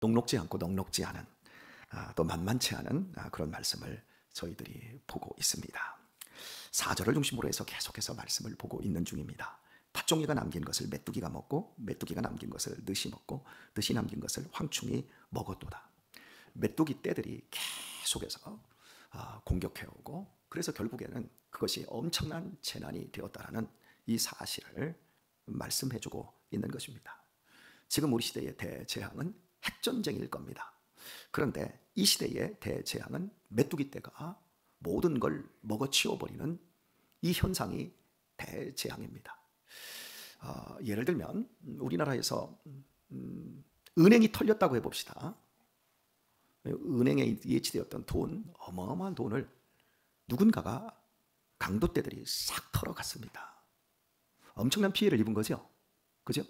녹록지 않고 넉넉지 않은 또 만만치 않은 그런 말씀을 저희들이 보고 있습니다. 4절을 중심으로 해서 계속해서 말씀을 보고 있는 중입니다. 팥종이가 남긴 것을 메뚜기가 먹고 메뚜기가 남긴 것을 늑이 먹고 늑이 남긴 것을 황충이 먹었도다. 메뚜기 떼들이 계속해서 공격해오고 그래서 결국에는 그것이 엄청난 재난이 되었다라는 이 사실을 말씀해주고 있는 것입니다. 지금 우리 시대의 대재앙은 핵전쟁일 겁니다. 그런데 이 시대의 대재앙은 메뚜기 떼가 모든 걸 먹어치워버리는 이 현상이 대재앙입니다. 예를 들면 우리나라에서 은행이 털렸다고 해봅시다. 은행에 예치되었던 돈, 어마어마한 돈을 누군가가 강도떼들이 싹 털어갔습니다. 엄청난 피해를 입은 거죠. 그죠?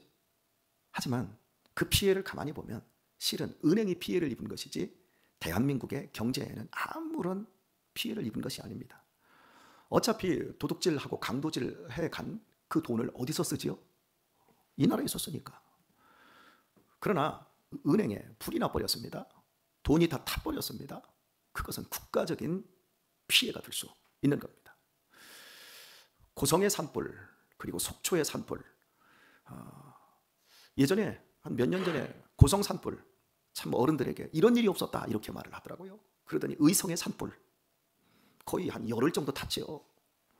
하지만 그 피해를 가만히 보면 실은 은행이 피해를 입은 것이지 대한민국의 경제에는 아무런 피해를 입은 것이 아닙니다. 어차피 도둑질하고 강도질 해간 그 돈을 어디서 쓰지요? 이 나라에서 쓰니까. 그러나 은행에 불이 나버렸습니다. 돈이 다 타버렸습니다. 그것은 국가적인 피해가 될 수 있는 겁니다. 고성의 산불 그리고 속초의 산불, 예전에 한 몇 년 전에 고성 산불 참 어른들에게 이런 일이 없었다 이렇게 말을 하더라고요. 그러더니 의성의 산불 거의 한 열흘 정도 탔죠.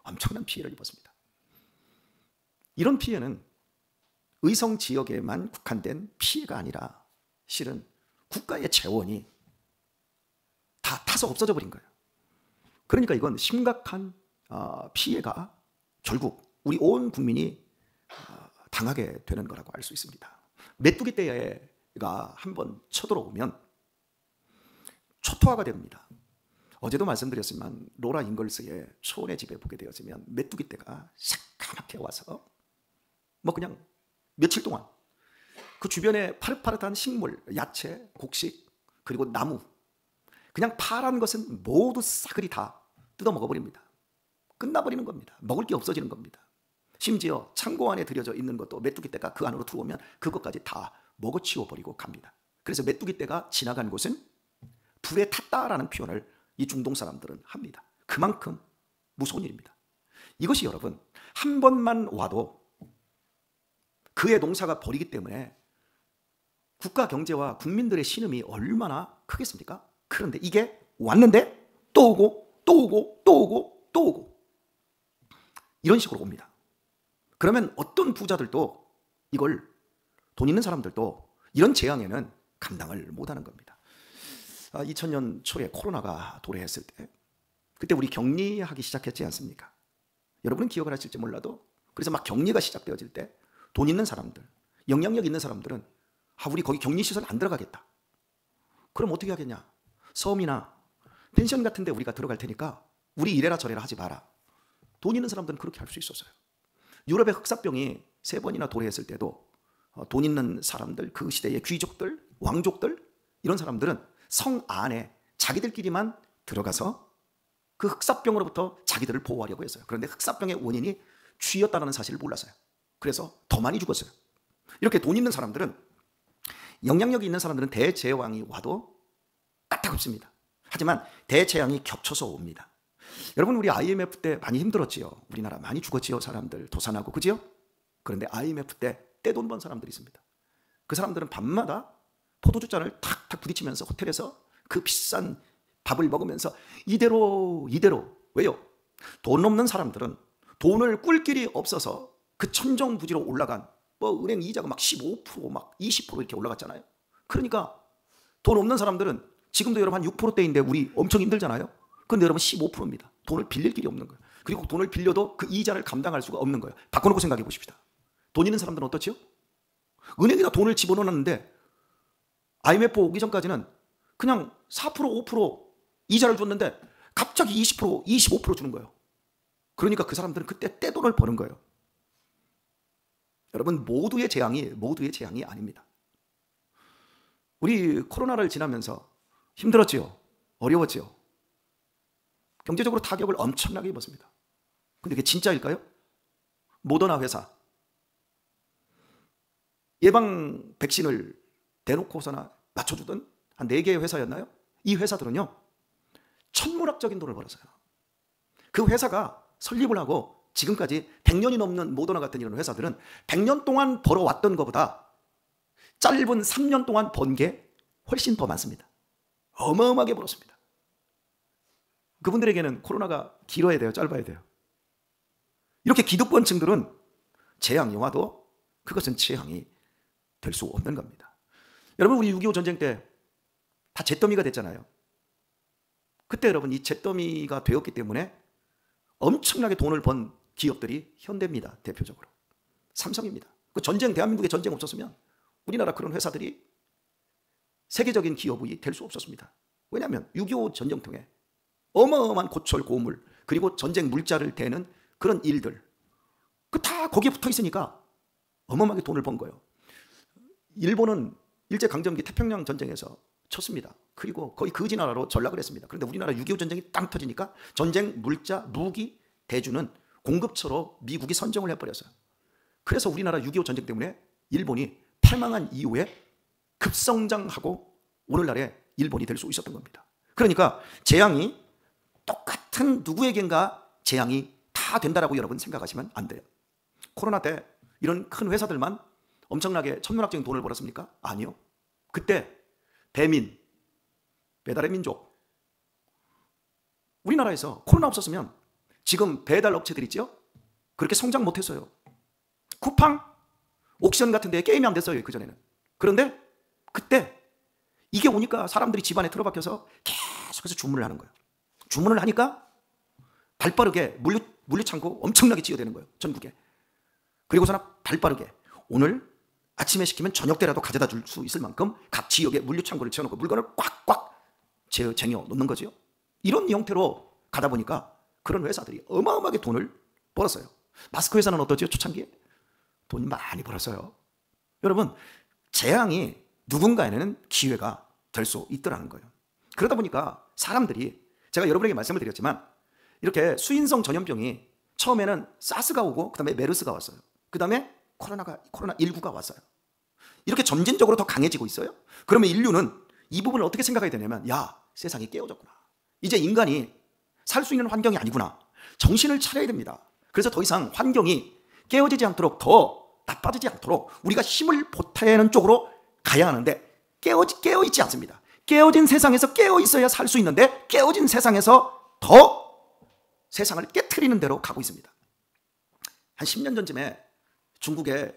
엄청난 피해를 입었습니다. 이런 피해는 의성 지역에만 국한된 피해가 아니라 실은 국가의 재원이 다 타서 없어져 버린 거예요. 그러니까 이건 심각한 피해가 결국 우리 온 국민이 당하게 되는 거라고 알 수 있습니다. 메뚜기 떼가 한번 쳐들어오면 초토화가 됩니다. 어제도 말씀드렸지만 로라 잉글스의 초원의 집에 보게 되어지면 메뚜기 떼가 새까맣게 와서 그냥 며칠 동안 그 주변에 파릇파릇한 식물, 야채, 곡식 그리고 나무 그냥 파란 것은 모두 싸그리 다 뜯어 먹어버립니다. 끝나버리는 겁니다. 먹을 게 없어지는 겁니다. 심지어 창고 안에 들여져 있는 것도 메뚜기 떼가 그 안으로 들어오면 그것까지 다 먹어치워버리고 갑니다. 그래서 메뚜기 떼가 지나간 곳은 불에 탔다라는 표현을 이 중동 사람들은 합니다. 그만큼 무서운 일입니다. 이것이 여러분 한 번만 와도 그의 농사가 버리기 때문에 국가 경제와 국민들의 신음이 얼마나 크겠습니까? 그런데 이게 왔는데 또 오고 또 오고 또 오고 또 오고 이런 식으로 옵니다. 그러면 어떤 부자들도 이걸 돈 있는 사람들도 이런 재앙에는 감당을 못하는 겁니다. 2000년 초에 코로나가 도래했을 때 그때 우리 격리하기 시작했지 않습니까? 여러분은 기억을 하실지 몰라도 그래서 막 격리가 시작되어질 때 돈 있는 사람들, 영향력 있는 사람들은 우리 거기 격리시설 안 들어가겠다. 그럼 어떻게 하겠냐? 섬이나 펜션 같은 데 우리가 들어갈 테니까 우리 이래라 저래라 하지 마라. 돈 있는 사람들은 그렇게 할 수 있었어요. 유럽의 흑사병이 3번이나 도래했을 때도 돈 있는 사람들, 그 시대의 귀족들, 왕족들 이런 사람들은 성 안에 자기들끼리만 들어가서 그 흑사병으로부터 자기들을 보호하려고 했어요. 그런데 흑사병의 원인이 쥐였다는 사실을 몰랐어요. 그래서 더 많이 죽었어요. 이렇게 돈 있는 사람들은 영향력이 있는 사람들은 대재앙이 와도 까딱없습니다. 하지만 대재앙이 겹쳐서 옵니다. 여러분 우리 IMF 때 많이 힘들었지요. 우리나라 많이 죽었지요. 사람들 도산하고 그지요? 그런데 IMF 때 떼돈 번 사람들이 있습니다. 그 사람들은 밤마다 포도주 잔을 탁탁 부딪히면서 호텔에서 그 비싼 밥을 먹으면서 이대로 왜요? 돈 없는 사람들은 돈을 꿀 길이 없어서 그 천정부지로 올라간 은행 이자가 막 15% 막 20% 이렇게 올라갔잖아요. 그러니까 돈 없는 사람들은 지금도 여러분 한 6%대인데 우리 엄청 힘들잖아요. 그런데 여러분 15%입니다. 돈을 빌릴 길이 없는 거예요. 그리고 돈을 빌려도 그 이자를 감당할 수가 없는 거예요. 바꿔놓고 생각해 보십시다. 돈 있는 사람들은 어떻지요? 은행에다 돈을 집어넣었는데 IMF 오기 전까지는 그냥 4% 5% 이자를 줬는데 갑자기 20% 25% 주는 거예요. 그러니까 그 사람들은 그때 떼돈을 버는 거예요. 여러분 모두의 재앙이 아닙니다. 우리 코로나를 지나면서 힘들었지요. 어려웠지요. 경제적으로 타격을 엄청나게 입었습니다. 근데 그게 진짜일까요? 모더나 회사 예방 백신을 대놓고서나 맞춰주던 한 4개의 회사였나요? 이 회사들은요, 천문학적인 돈을 벌었어요. 그 회사가 설립을 하고 지금까지 100년이 넘는 모더나 같은 이런 회사들은 100년 동안 벌어왔던 것보다 짧은 3년 동안 번 게 훨씬 더 많습니다. 어마어마하게 벌었습니다. 그분들에게는 코로나가 길어야 돼요? 짧아야 돼요? 이렇게 기득권층들은 재앙이 와도 그것은 재앙이 될 수 없는 겁니다. 여러분, 우리 6.25 전쟁 때 다 잿더미가 됐잖아요. 그때 여러분, 이 잿더미가 되었기 때문에 엄청나게 돈을 번 기업들이 현대입니다. 대표적으로 삼성입니다. 그 전쟁, 대한민국에 전쟁 없었으면 우리나라 그런 회사들이 세계적인 기업이 될 수 없었습니다. 왜냐하면 6.25 전쟁통에 어마어마한 고철, 고물, 그리고 전쟁 물자를 대는 그런 일들, 그 다 거기에 붙어 있으니까 어마어마하게 돈을 번 거예요. 일본은 일제강점기 태평양 전쟁에서 쳤습니다. 그리고 거의 거지 나라로 전락을 했습니다. 그런데 우리나라 6.25 전쟁이 땅 터지니까 전쟁 물자, 무기 대주는 공급처로 미국이 선정을 해버렸어요. 그래서 우리나라 6.25 전쟁 때문에 일본이 패망한 이후에 급성장하고 오늘날의 일본이 될 수 있었던 겁니다. 그러니까 재앙이 똑같은 누구에겐가 재앙이 다 된다라고 여러분 생각하시면 안 돼요. 코로나 때 이런 큰 회사들만 엄청나게 천문학적인 돈을 벌었습니까? 아니요. 그때 배민, 배달의 민족, 우리나라에서 코로나 없었으면 지금 배달 업체들 있죠? 그렇게 성장 못했어요. 쿠팡, 옥션 같은 데 게임이 안 됐어요, 그전에는. 그런데 그때 이게 오니까 사람들이 집안에 틀어박혀서 계속해서 주문을 하는 거예요. 주문을 하니까 발빠르게 물류창고 엄청나게 지어대는 거예요, 전국에. 그리고서는 발빠르게 오늘 아침에 시키면 저녁 때라도 가져다 줄 수 있을 만큼 각 지역에 물류창고를 지어놓고 물건을 꽉꽉 쟁여 놓는 거죠. 이런 형태로 가다 보니까 그런 회사들이 어마어마하게 돈을 벌었어요. 마스크 회사는 어떠죠? 초창기에 돈 많이 벌었어요. 여러분, 재앙이 누군가에는 기회가 될 수 있더라는 거예요. 그러다 보니까 사람들이, 제가 여러분에게 말씀을 드렸지만, 이렇게 수인성 전염병이 처음에는 사스가 오고 그 다음에 메르스가 왔어요. 그 다음에 코로나19가 왔어요. 이렇게 점진적으로 더 강해지고 있어요. 그러면 인류는 이 부분을 어떻게 생각해야 되냐면, 야, 세상이 깨어졌구나. 이제 인간이 살 수 있는 환경이 아니구나. 정신을 차려야 됩니다. 그래서 더 이상 환경이 깨어지지 않도록, 더 나빠지지 않도록 우리가 힘을 보태는 쪽으로 가야 하는데, 깨어있지 않습니다. 깨어진 세상에서 깨어있어야 살 수 있는데, 깨어진 세상에서 더 세상을 깨트리는 대로 가고 있습니다. 한 10년 전쯤에 중국의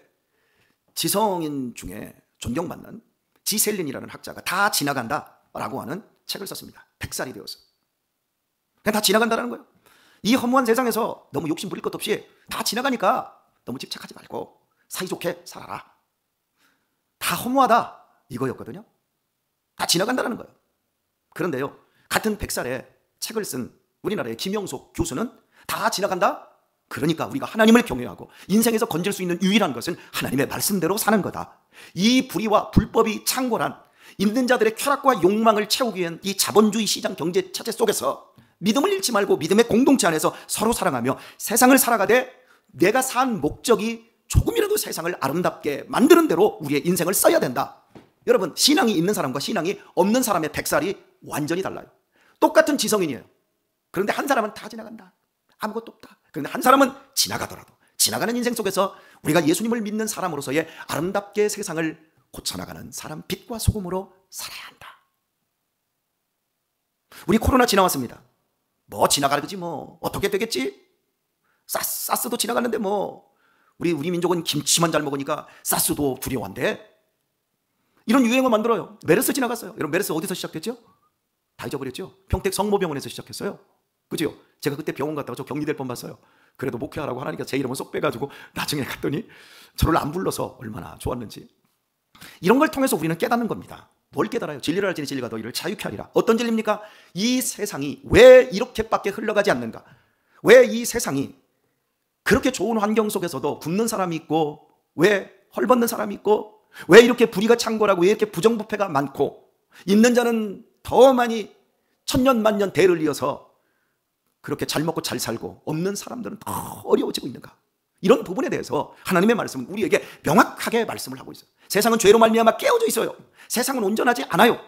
지성인 중에 존경받는 지셀린이라는 학자가 다 지나간다라고 하는 책을 썼습니다. 100살이 되어서. 그냥 다 지나간다는 거예요. 이 허무한 세상에서 너무 욕심 부릴 것 없이 다 지나가니까 너무 집착하지 말고 사이좋게 살아라. 다 허무하다 이거였거든요. 다 지나간다는 거예요. 그런데요, 같은 100살에 책을 쓴 우리나라의 김영석 교수는 다 지나간다? 그러니까 우리가 하나님을 경외하고 인생에서 건질 수 있는 유일한 것은 하나님의 말씀대로 사는 거다. 이 불의와 불법이 창궐한 있는 자들의 쾌락과 욕망을 채우기 위한 이 자본주의 시장 경제 체제 속에서 믿음을 잃지 말고 믿음의 공동체 안에서 서로 사랑하며 세상을 살아가되, 내가 산 목적이 조금이라도 세상을 아름답게 만드는 대로 우리의 인생을 써야 된다. 여러분, 신앙이 있는 사람과 신앙이 없는 사람의 100살이 완전히 달라요. 똑같은 지성인이에요. 그런데 한 사람은 다 지나간다. 아무것도 없다. 그런데 한 사람은 지나가더라도 지나가는 인생 속에서 우리가 예수님을 믿는 사람으로서의 아름답게 세상을 고쳐나가는 사람, 빛과 소금으로 살아야 한다. 우리 코로나 지나왔습니다. 뭐 지나가겠지, 뭐 어떻게 되겠지? 사스도 지나갔는데 뭐 우리 민족은 김치만 잘 먹으니까 사스도 두려워한데, 이런 유행어 만들어요. 메르스 지나갔어요. 여러분, 메르스 어디서 시작됐죠? 다 잊어버렸죠? 평택 성모병원에서 시작했어요. 그죠? 제가 그때 병원 갔다가 저 격리될 뻔봤어요. 그래도 목회하라고 하나님께서 제 이름을 쏙 빼가지고 나중에 갔더니 저를 안 불러서 얼마나 좋았는지. 이런 걸 통해서 우리는 깨닫는 겁니다. 뭘 깨달아요? 진리를 알지니 진리가 너희를 자유케 하리라. 어떤 진리입니까? 이 세상이 왜 이렇게밖에 흘러가지 않는가? 왜 이 세상이 그렇게 좋은 환경 속에서도 굶는 사람이 있고, 왜 헐벗는 사람이 있고, 왜 이렇게 불의가 창궐하고, 왜 이렇게 부정부패가 많고, 있는 자는 더 많이 천년만년 대를 이어서 그렇게 잘 먹고 잘 살고, 없는 사람들은 더 어려워지고 있는가? 이런 부분에 대해서 하나님의 말씀은 우리에게 명확하게 말씀을 하고 있어요. 세상은 죄로 말미암아 깨어져 있어요. 세상은 온전하지 않아요.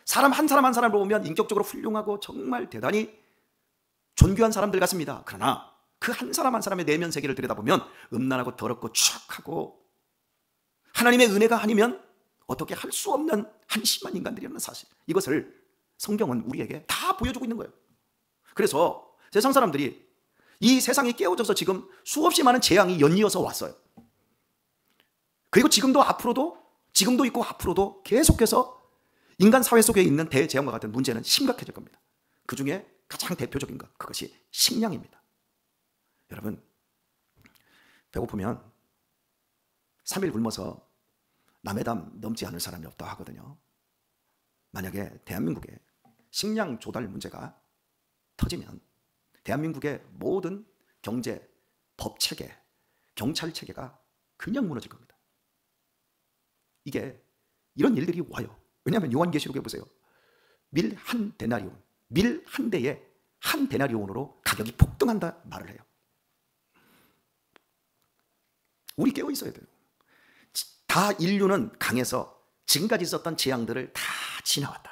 사람 한 사람 한 사람을 보면 인격적으로 훌륭하고 정말 대단히 존귀한 사람들 같습니다. 그러나 그 한 사람 한 사람의 내면 세계를 들여다보면 음란하고 더럽고 추악하고 하나님의 은혜가 아니면 어떻게 할 수 없는 한심한 인간들이라는 사실, 이것을 성경은 우리에게 다 보여주고 있는 거예요. 그래서 세상 사람들이 이 세상이 깨어져서 지금 수없이 많은 재앙이 연이어서 왔어요. 그리고 지금도 있고 앞으로도 계속해서 인간 사회 속에 있는 대재앙과 같은 문제는 심각해질 겁니다. 그 중에 가장 대표적인 것, 그것이 식량입니다. 여러분, 배고프면 3일 굶어서 남의 담 넘지 않을 사람이 없다 하거든요. 만약에 대한민국에 식량 조달 문제가 터지면 대한민국의 모든 경제, 법체계, 경찰체계가 그냥 무너질 겁니다. 이런 일들이 와요. 왜냐하면 요한계시록에 보세요. 밀 한 데나리온, 밀 한 대에 한 데나리온으로 가격이 폭등한다 말을 해요. 우리 깨어 있어야 돼요. 다 인류는 강해서 지금까지 있었던 재앙들을 다 지나왔다.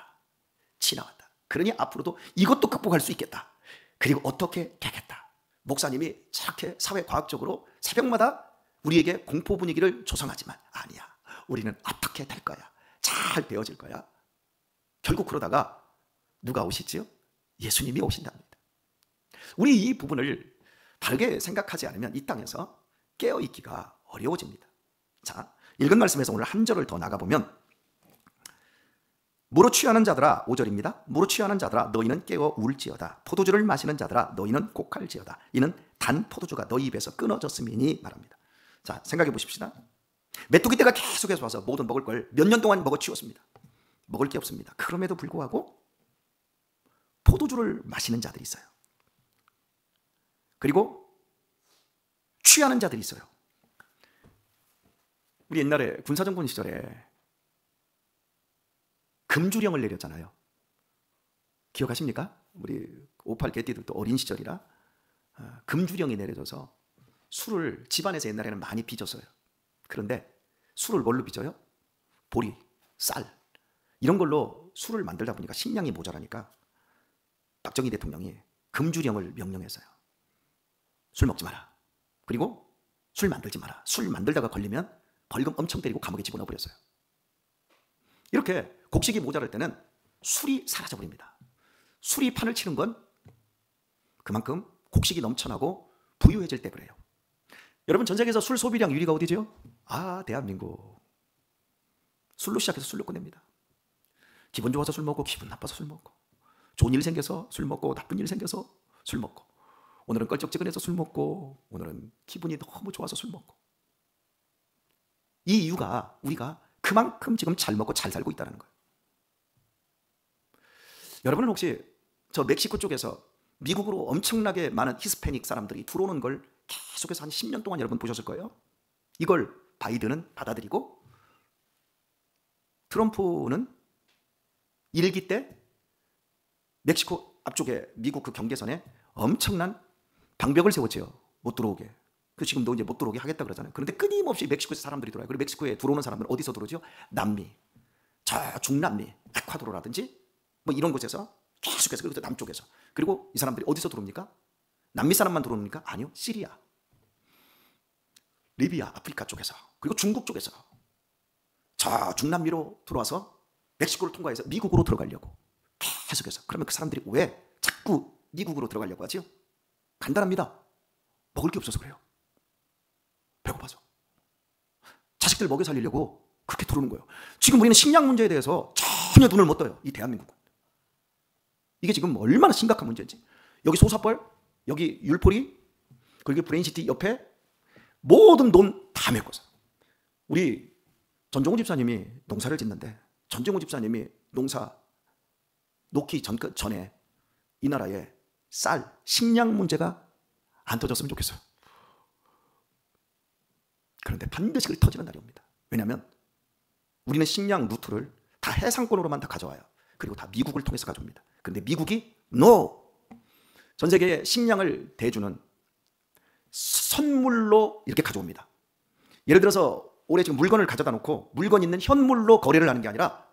그러니 앞으로도 이것도 극복할 수 있겠다. 그리고 어떻게 되겠다. 목사님이 저렇게 사회과학적으로 새벽마다 우리에게 공포 분위기를 조성하지만 아니야. 우리는 어떻게 될 거야. 잘 되어질 거야. 결국 그러다가 누가 오시지요? 예수님이 오신답니다. 우리 이 부분을 바르게 생각하지 않으면 이 땅에서 깨어있기가 어려워집니다. 자, 읽은 말씀에서 오늘 한 절을 더 나가보면 무로 취하는 자들아, 5절입니다. 무로 취하는 자들아 너희는 깨어 울지어다. 포도주를 마시는 자들아 너희는 곡할지어다. 이는 단 포도주가 너희 입에서 끊어졌음이니 말합니다. 자, 생각해 보십시다. 메뚜기 떼가 계속해서 와서 모든 먹을 걸 몇 년 동안 먹어치웠습니다. 먹을 게 없습니다. 그럼에도 불구하고 포도주를 마시는 자들이 있어요. 그리고 취하는 자들이 있어요. 우리 옛날에 군사정권 시절에 금주령을 내렸잖아요. 기억하십니까? 우리 58 개띠들도 어린 시절이라 금주령이 내려져서 술을 집안에서 옛날에는 많이 빚었어요. 그런데 술을 뭘로 빚어요? 보리, 쌀 이런 걸로 술을 만들다 보니까 식량이 모자라니까 박정희 대통령이 금주령을 명령했어요. 술 먹지 마라. 그리고 술 만들지 마라. 술 만들다가 걸리면 벌금 엄청 때리고 감옥에 집어넣어버렸어요. 이렇게 곡식이 모자랄 때는 술이 사라져버립니다. 술이 판을 치는 건 그만큼 곡식이 넘쳐나고 부유해질 때 그래요. 여러분, 전 세계에서 술 소비량 1위가 어디죠? 대한민국. 술로 시작해서 술로 끝냅니다. 기분 좋아서 술 먹고 기분 나빠서 술 먹고 좋은 일 생겨서 술 먹고 나쁜 일 생겨서 술 먹고 오늘은 껄쩍지근해서 술 먹고 오늘은 기분이 너무 좋아서 술 먹고 이 이유가 우리가 그만큼 지금 잘 먹고 잘 살고 있다는 거예요. 여러분은 혹시 저 멕시코 쪽에서 미국으로 엄청나게 많은 히스패닉 사람들이 들어오는 걸 계속해서 한 10년 동안 여러분 보셨을 거예요. 이걸 바이든은 받아들이고 트럼프는 1기 때 멕시코 앞쪽에 미국 그 경계선에 엄청난 방벽을 세웠지요. 못 들어오게. 그 지금도 이제 못 들어오게 하겠다 그러잖아요. 그런데 끊임없이 멕시코에서 사람들이 들어와요. 그리고 멕시코에 들어오는 사람들은 어디서 들어오죠? 남미, 저 중남미, 에콰도르라든지 뭐 이런 곳에서 계속해서 그리고 남쪽에서. 그리고 이 사람들이 어디서 들어옵니까? 남미 사람만 들어옵니까? 아니요. 시리아, 리비아, 아프리카 쪽에서, 그리고 중국 쪽에서 저 중남미로 들어와서 멕시코를 통과해서 미국으로 들어가려고 계속해서. 그러면 그 사람들이 왜 자꾸 미국으로 들어가려고 하죠? 간단합니다. 먹을 게 없어서 그래요. 배고파서. 자식들 먹여 살리려고 그렇게 들어오는 거예요. 지금 우리는 식량 문제에 대해서 전혀 눈을 못 떠요. 이 대한민국은. 이게 지금 얼마나 심각한 문제인지. 여기 소사벌, 여기 율포리, 그리고 브레인시티 옆에 모든 돈 다 메꿔서. 우리 전종우 집사님이 농사를 짓는데 전종우 집사님이 농사 놓기 전에 이 나라에 쌀, 식량 문제가 안 터졌으면 좋겠어요. 그런데 반드시 그게 터지는 날이 옵니다. 왜냐하면 우리는 식량 루트를 다 해상권으로만 다 가져와요. 그리고 다 미국을 통해서 가져옵니다. 그런데 미국이 NO! 전 세계에 식량을 대주는 선물로 이렇게 가져옵니다. 예를 들어서 올해 지금 물건을 가져다 놓고 물건 있는 현물로 거래를 하는 게 아니라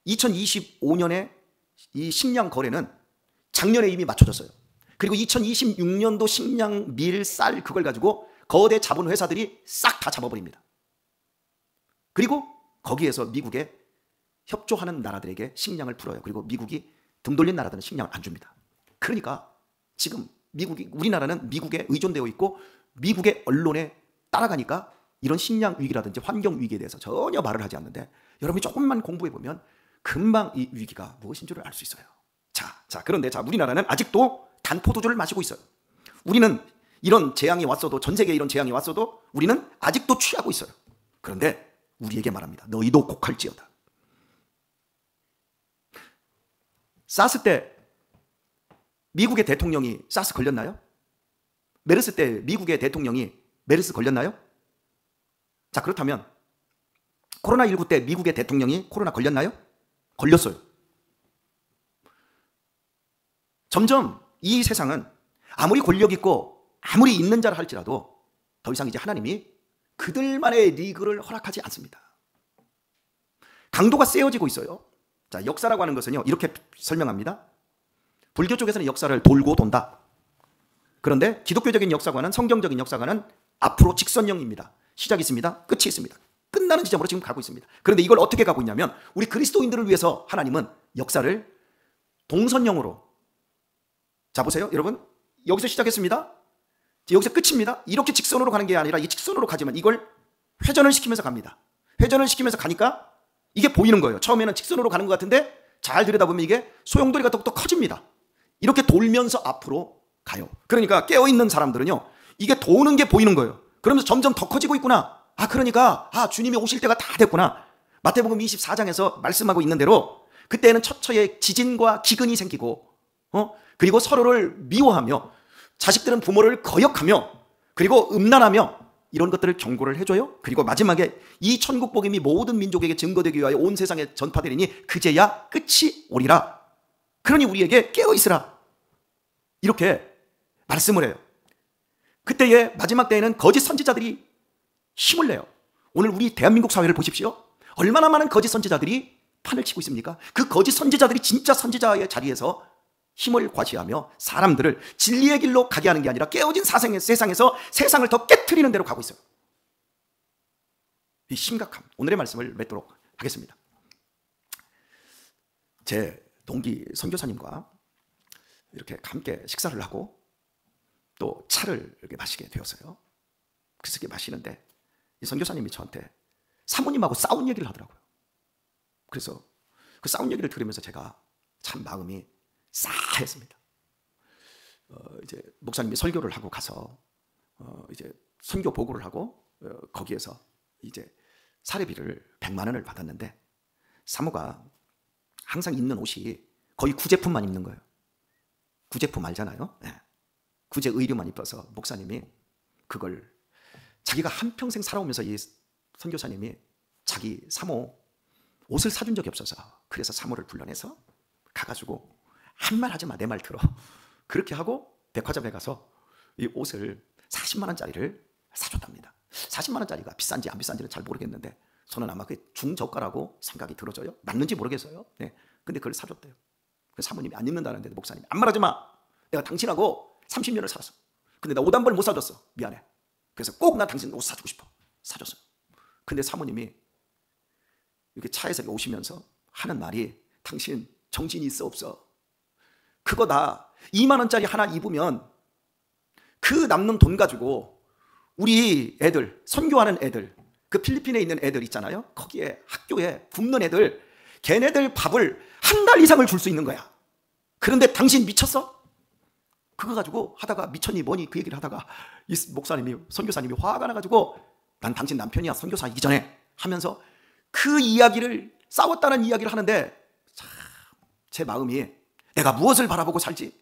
2025년에 이 식량 거래는 작년에 이미 맞춰졌어요. 그리고 2026년도 식량, 밀, 쌀 그걸 가지고 거대 자본 회사들이 싹 다 잡아버립니다. 그리고 거기에서 미국에 협조하는 나라들에게 식량을 풀어요. 그리고 미국이 등 돌린 나라들은 식량을 안 줍니다. 그러니까 지금 우리나라는 미국에 의존되어 있고 미국의 언론에 따라가니까 이런 식량 위기라든지 환경 위기에 대해서 전혀 말을 하지 않는데, 여러분이 조금만 공부해 보면 금방 이 위기가 무엇인 줄을 알 수 있어요. 그런데 우리나라는 아직도 단포도주를 마시고 있어요. 우리는 이런 재앙이 왔어도, 전 세계에 이런 재앙이 왔어도 우리는 아직도 취하고 있어요. 그런데 우리에게 말합니다. 너희도 곡할지어다. 사스 때 미국의 대통령이 사스 걸렸나요? 메르스 때 미국의 대통령이 메르스 걸렸나요? 자, 그렇다면 코로나19 때 미국의 대통령이 코로나 걸렸나요? 걸렸어요. 점점 이 세상은 아무리 권력 있고 아무리 있는 자라 할지라도 더 이상 이제 하나님이 그들만의 리그를 허락하지 않습니다. 강도가 세어지고 있어요. 자, 역사라고 하는 것은요, 이렇게 설명합니다. 불교 쪽에서는 역사를 돌고 돈다. 그런데 기독교적인 역사관은, 성경적인 역사관은 앞으로 직선형입니다. 시작이 있습니다. 끝이 있습니다. 끝나는 지점으로 지금 가고 있습니다. 그런데 이걸 어떻게 가고 있냐면, 우리 그리스도인들을 위해서 하나님은 역사를 동선형으로, 자 보세요 여러분, 여기서 시작했습니다. 여기서 끝입니다. 이렇게 직선으로 가는 게 아니라 이 직선으로 가지만 이걸 회전을 시키면서 갑니다. 회전을 시키면서 가니까 이게 보이는 거예요. 처음에는 직선으로 가는 것 같은데 잘 들여다보면 이게 소용돌이가 더 커집니다. 이렇게 돌면서 앞으로 가요. 그러니까 깨어있는 사람들은요, 이게 도는 게 보이는 거예요. 그러면서 점점 더 커지고 있구나. 그러니까 주님이 오실 때가 다 됐구나. 마태복음 24장에서 말씀하고 있는 대로 그때는 처처에 지진과 기근이 생기고, 그리고 서로를 미워하며, 자식들은 부모를 거역하며, 그리고 음란하며, 이런 것들을 경고를 해줘요. 그리고 마지막에 이 천국 복음이 모든 민족에게 증거되기 위하여 온 세상에 전파되리니 그제야 끝이 오리라. 그러니 우리에게 깨어있으라. 이렇게 말씀을 해요. 그때의 마지막 때에는 거짓 선지자들이 힘을 내요. 오늘 우리 대한민국 사회를 보십시오. 얼마나 많은 거짓 선지자들이 판을 치고 있습니까? 그 거짓 선지자들이 진짜 선지자의 자리에서 힘을 과시하며 사람들을 진리의 길로 가게 하는 게 아니라 깨어진 세상에서 세상을 더 깨트리는 대로 가고 있어요. 이 심각함, 오늘의 말씀을 맺도록 하겠습니다. 제 동기 선교사님과 이렇게 함께 식사를 하고 또 차를 이렇게 마시게 되었어요. 그래서 이렇게 마시는데 이 선교사님이 저한테 사모님하고 싸운 얘기를 하더라고요. 그래서 그 싸운 얘기를 들으면서 제가 참 마음이 싸했습니다. 이제 목사님이 설교를 하고 가서 이제 선교 보고를 하고 거기에서 이제 사례비를 100만 원을 받았는데, 사모가 항상 입는 옷이 거의 구제품만 입는 거예요. 구제품 알잖아요. 네. 구제 의류만 입어서 목사님이 그걸 자기가 한평생 살아오면서 이 선교사님이 자기 사모 옷을 사준 적이 없어서, 그래서 사모를 불러내서 가가지고 한 말 하지 마, 내 말 들어. 그렇게 하고 백화점에 가서 이 옷을 40만 원짜리를 사줬답니다. 40만 원짜리가 비싼지 안 비싼지는 잘 모르겠는데 저는 아마 그게 중저가라고 생각이 들어져요. 맞는지 모르겠어요. 네. 근데 그걸 사줬대요. 그 사모님이 안 입는다는데 목사님이 안 말하지 마. 내가 당신하고 30년을 살았어. 근데 나 옷 한 벌 못 사줬어. 미안해. 그래서 꼭 나 당신 옷 사주고 싶어. 사줬어요. 근데 사모님이 이렇게 차에서 오시면서 하는 말이, 당신 정신이 있어 없어? 그거 다 2만 원짜리 하나 입으면 그 남는 돈 가지고 우리 애들, 선교하는 애들, 그 필리핀에 있는 애들 있잖아요. 거기에 학교에 굶는 애들, 걔네들 밥을 한 달 이상을 줄 수 있는 거야. 그런데 당신 미쳤어? 그거 가지고 하다가 미쳤니 뭐니 그 얘기를 하다가 이 목사님이, 선교사님이 화가 나가지고 난 당신 남편이야, 선교사이기 전에 하면서 그 이야기를, 싸웠다는 이야기를 하는데 참 제 마음이 내가 무엇을 바라보고 살지?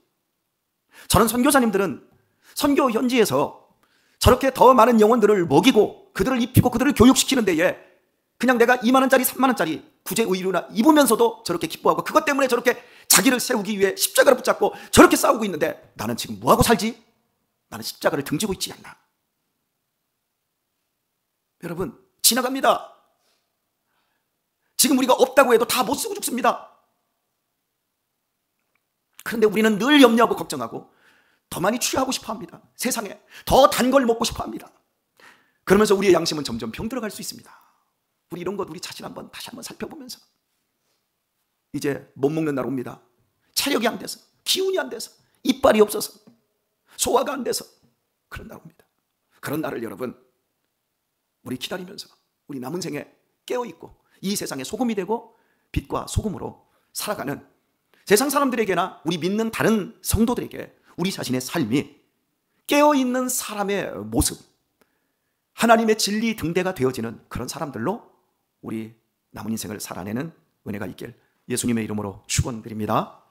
저는 선교사님들은 선교 현지에서 저렇게 더 많은 영혼들을 먹이고 그들을 입히고 그들을 교육시키는 데에 그냥 내가 2만 원짜리 3만 원짜리 구제 의류나 입으면서도 저렇게 기뻐하고 그것 때문에 저렇게 자기를 세우기 위해 십자가를 붙잡고 저렇게 싸우고 있는데 나는 지금 뭐하고 살지? 나는 십자가를 등지고 있지 않나? 여러분, 지나갑니다. 지금 우리가 없다고 해도 다 못 쓰고 죽습니다. 그런데 우리는 늘 염려하고 걱정하고 더 많이 취하고 싶어 합니다. 세상에 더 단 걸 먹고 싶어 합니다. 그러면서 우리의 양심은 점점 병들어갈 수 있습니다. 우리 이런 것 우리 자신 다시 한번 살펴보면서 이제 못 먹는 날 옵니다. 체력이 안 돼서, 기운이 안 돼서, 이빨이 없어서, 소화가 안 돼서 그런 날 옵니다. 그런 날을 여러분, 우리 기다리면서 우리 남은 생에 깨어있고 이 세상에 소금이 되고 빛과 소금으로 살아가는 세상 사람들에게나 우리 믿는 다른 성도들에게 우리 자신의 삶이 깨어있는 사람의 모습, 하나님의 진리 등대가 되어지는 그런 사람들로 우리 남은 인생을 살아내는 은혜가 있길 예수님의 이름으로 축원드립니다.